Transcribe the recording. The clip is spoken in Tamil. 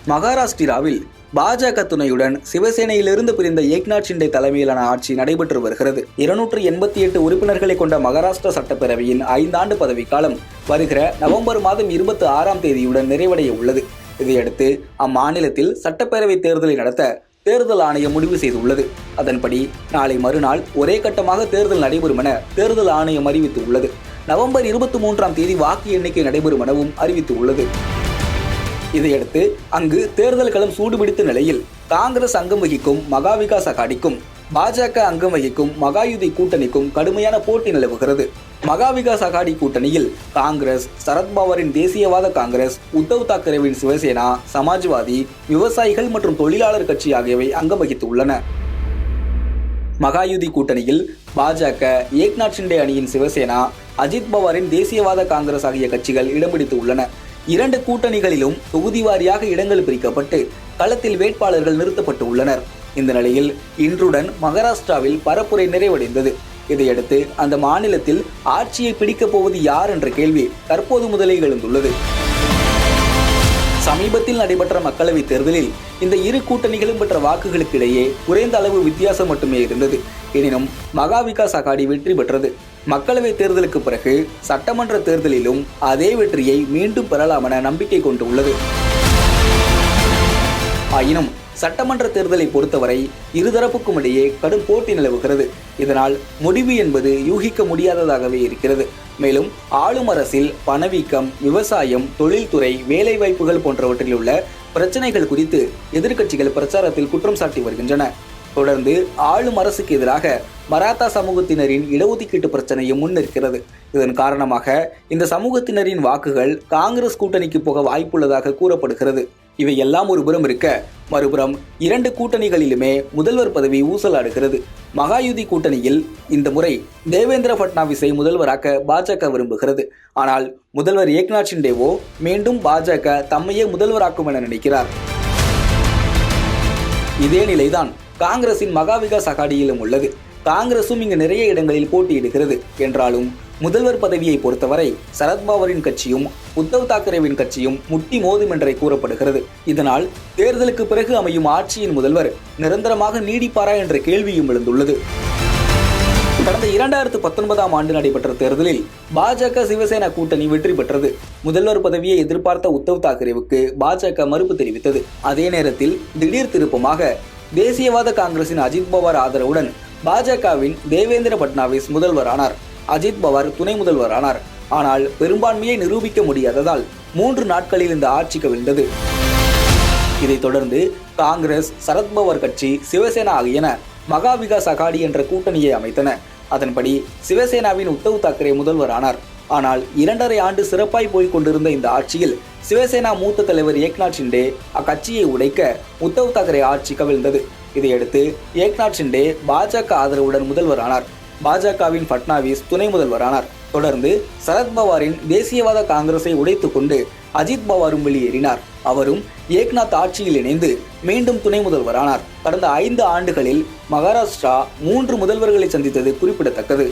மகாராஷ்டிராவில் பாஜக துணையுடன் சிவசேனையிலிருந்து பிரிந்த ஏக்நாத் ஷிண்டே தலைமையிலான ஆட்சி நடைபெற்று வருகிறது. 288 உறுப்பினர்களை கொண்ட மகாராஷ்டிரா சட்டப்பேரவையின் 5 ஆண்டு பதவிக்காலம் வருகிற நவம்பர் மாதம் 26ஆம் தேதியுடன் நிறைவடைய உள்ளது. இதையடுத்து அம்மாநிலத்தில் சட்டப்பேரவை தேர்தலை நடத்த தேர்தல் ஆணையம் முடிவு செய்துள்ளது. அதன்படி நாளை மறுநாள் ஒரே கட்டமாக தேர்தல் நடைபெறும் என தேர்தல் ஆணையம் அறிவித்துள்ளது. நவம்பர் 23ஆம் தேதி வாக்கு எண்ணிக்கை நடைபெறும் எனவும் அறிவித்துள்ளது. இதையடுத்து அங்கு தேர்தல் களம் சூடுபிடித்த நிலையில் காங்கிரஸ் அங்கம் வகிக்கும் மகா விகாஸ் அகாடிக்கும் பாஜக அங்கம் வகிக்கும் மகாயுதி கூட்டணிக்கும் கடுமையான போட்டி நிலவுகிறது. மகா விகாஸ் அகாடி கூட்டணியில் காங்கிரஸ், சரத்பவாரின் தேசியவாத காங்கிரஸ், உத்தவ் தாக்கரேவின் சிவசேனா, சமாஜ்வாதி, விவசாயிகள் மற்றும் தொழிலாளர் கட்சி ஆகியவை அங்கம் வகித்துள்ளன. மகாயுதி கூட்டணியில் பாஜக, ஏக்நாத் ஷிண்டே அணியின் சிவசேனா, அஜித் பவாரின் தேசியவாத காங்கிரஸ் ஆகிய கட்சிகள் இடம் பிடித்து உள்ளன. 2 கூட்டணிகளிலும் தொகுதி வாரியாக இடங்கள் பிரிக்கப்பட்டு களத்தில் வேட்பாளர்கள் நிறுத்தப்பட்டு உள்ளனர். இந்த நிலையில் இன்றுடன் மகாராஷ்டிராவில் பரப்புரை நிறைவடைந்தது. இதையடுத்து அந்த மாநிலத்தில் ஆட்சியை பிடிக்கப் போவது யார் என்ற கேள்வி தற்போது முதலே எழுந்துள்ளது. சமீபத்தில் நடைபெற்ற மக்களவைத் தேர்தலில் இந்த இரு கூட்டணிகளும் பெற்ற வாக்குகளுக்கு இடையே குறைந்த அளவு வித்தியாசம் மட்டுமே இருந்தது. எனினும் மகா விகாஸ் அகாடி வெற்றி பெற்றது. மக்களவைத் தேர்தலுக்கு பிறகு சட்டமன்ற தேர்தலிலும் அதே வெற்றியை மீண்டும் பெறலாம் என நம்பிக்கை கொண்டுள்ளது. ஆயினும் சட்டமன்ற தேர்தலை பொறுத்தவரை இருதரப்புக்கும் இடையே கடும் போட்டி நிலவுகிறது. இதனால் முடிவு என்பது யூகிக்க முடியாததாகவே இருக்கிறது. மேலும் ஆளும் அரசில் பணவீக்கம், விவசாயம், தொழில்துறை, வேலைவாய்ப்புகள் போன்றவற்றில் உள்ள பிரச்சனைகள் குறித்து எதிர்க்கட்சிகள் பிரச்சாரத்தில் குற்றம் சாட்டி வருகின்றன. தொடர்ந்து ஆளும் அரசுக்கு எதிராக மராத்தா சமூகத்தினரின் இடஒதுக்கீட்டு பிரச்சனையும் முன்னிற்கிறது. இதன் காரணமாக இந்த சமூகத்தினரின் வாக்குகள் காங்கிரஸ் கூட்டணிக்கு போக வாய்ப்புள்ளதாக கூறப்படுகிறது. இவை எல்லாம் ஒரு புறம் இருக்க, மறுபுறம் 2 கூட்டணிகளிலுமே முதல்வர் பதவி ஊசலாடுகிறது. மகாயுதி கூட்டணியில் இந்த முறை தேவேந்திர பட்னாவிஸை முதல்வராக்க பாஜக விரும்புகிறது. ஆனால் முதல்வர் ஏக்நாத் ஷிண்டேவோ மீண்டும் பாஜக தம்மையே முதல்வராக்கும் என நினைக்கிறார். இதே நிலைதான் காங்கிரசின் மகா விகாஸ் அகாடியிலும் உள்ளது. காங்கிரசும் இங்கு நிறைய இடங்களில் போட்டியிடுகிறது. என்றாலும் முதல்வர் பதவியை பொறுத்தவரை சரத்பவாரின் கட்சியும் உத்தவ் தாக்கரேவின் கட்சியும் முட்டி மோதும் என்றே கூறப்படுகிறது. இதனால் தேர்தலுக்கு பிறகு அமையும் ஆட்சியின் முதல்வர் நிரந்தரமாக நீடிப்பாரா என்ற கேள்வியும் எழுந்துள்ளது. கடந்த 2019ஆம் ஆண்டு நடைபெற்ற தேர்தலில் பாஜக சிவசேனா கூட்டணி வெற்றி பெற்றது. முதல்வர் பதவியை எதிர்பார்த்த உத்தவ் தாக்கரேவுக்கு பாஜக மறுப்பு தெரிவித்தது. அதே நேரத்தில் திடீர் திருப்பமாக தேசியவாத காங்கிரசின் அஜித் பவார் ஆதரவுடன் பாஜகவின் தேவேந்திர பட்னாவிஸ் முதல்வரானார். அஜித் பவார் துணை முதல்வரானார். ஆனால் பெரும்பான்மையை நிரூபிக்க முடியாததால் 3 நாட்களில் இந்த ஆட்சி கவிழ்ந்தது. இதைத் தொடர்ந்து காங்கிரஸ், சரத்பவார் கட்சி, சிவசேனா ஆகியன மகா விகாஸ் அகாடி என்ற கூட்டணியை அமைத்தன. அதன்படி சிவசேனாவின் உத்தவ் தாக்கரே முதல்வரானார். ஆனால் 2.5 ஆண்டு சிறப்பாய் போய்க் கொண்டிருந்த இந்த ஆட்சியில் சிவசேனா மூத்த தலைவர் ஏக்நாத் ஷிண்டே அக்கட்சியை உடைக்க உத்தவ் தாக்கரே ஆட்சி கவிழ்ந்தது. இதையடுத்து ஏக்நாத் ஷிண்டே பாஜக ஆதரவுடன் முதல்வரானார். பாஜகவின் பட்னாவிஸ் துணை முதல்வரானார். தொடர்ந்து சரத்பவாரின் தேசியவாத காங்கிரஸை உடைத்துக் கொண்டு அஜித் பவாரும் வெளியேறினார். அவரும் ஏக்நாத் ஆட்சியில் இணைந்து மீண்டும் துணை முதல்வரானார். கடந்த 5 ஆண்டுகளில் மகாராஷ்டிரா 3 முதல்வர்களை சந்தித்தது குறிப்பிடத்தக்கது.